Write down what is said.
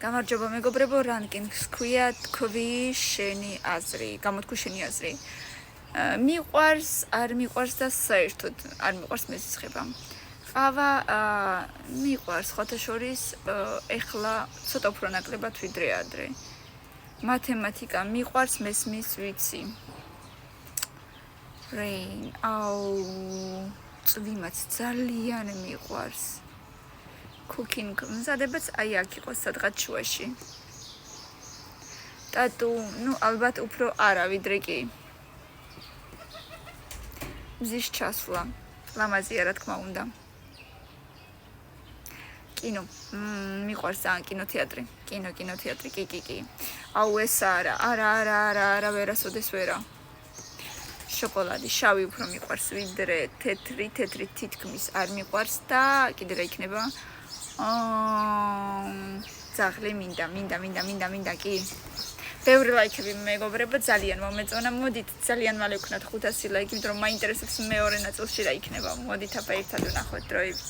გამარჯობა მეგობრებო, რანკინგს ქვია, თქვი შენი აზრი, გამოთქვი შენი აზრი. მიყვარს, არ მიყვარს და საერთოდ არ მიყვარს მეზიცხება. ყავა მიყვარს, ხოთა შორის ეხლა ცოტა უფრო ნაკლებად ვიდრე ადრე. მათემატიკა მიყვარს, მესმის ვიცი. Rain, წვიმაც ძალიან მიყვარს. Cooking მზადებაც აი აქ იყოს სადღაც შუაში. ტატუ, ალბათ უფრო არა ვიდრე კი. მზის ჩასვლა. ლამაზია რა თქმა უნდა. კინო, მიყვარს ძალიან კინოთეატრი. კინოთეატრი, კი. აუ ეს არა, ვერასოდეს ვერა. შოკოლადი, შავი უფრო მიყვარს ვიდრე თეთრი თითქმის არ მიყვარს და კიდე რა იქნება? ძაღლი მინდა კი. ბევრი ლაიქები მეგობრებო, ძალიან მომეწონა. მოდით ძალიან მალე ვქნათ 500 ლაიქი, იმიტომ რომ მაინტერესებს მეორე ნაწილში რა იქნება. მოდით აბა ერთად ვნახოთ დროებით.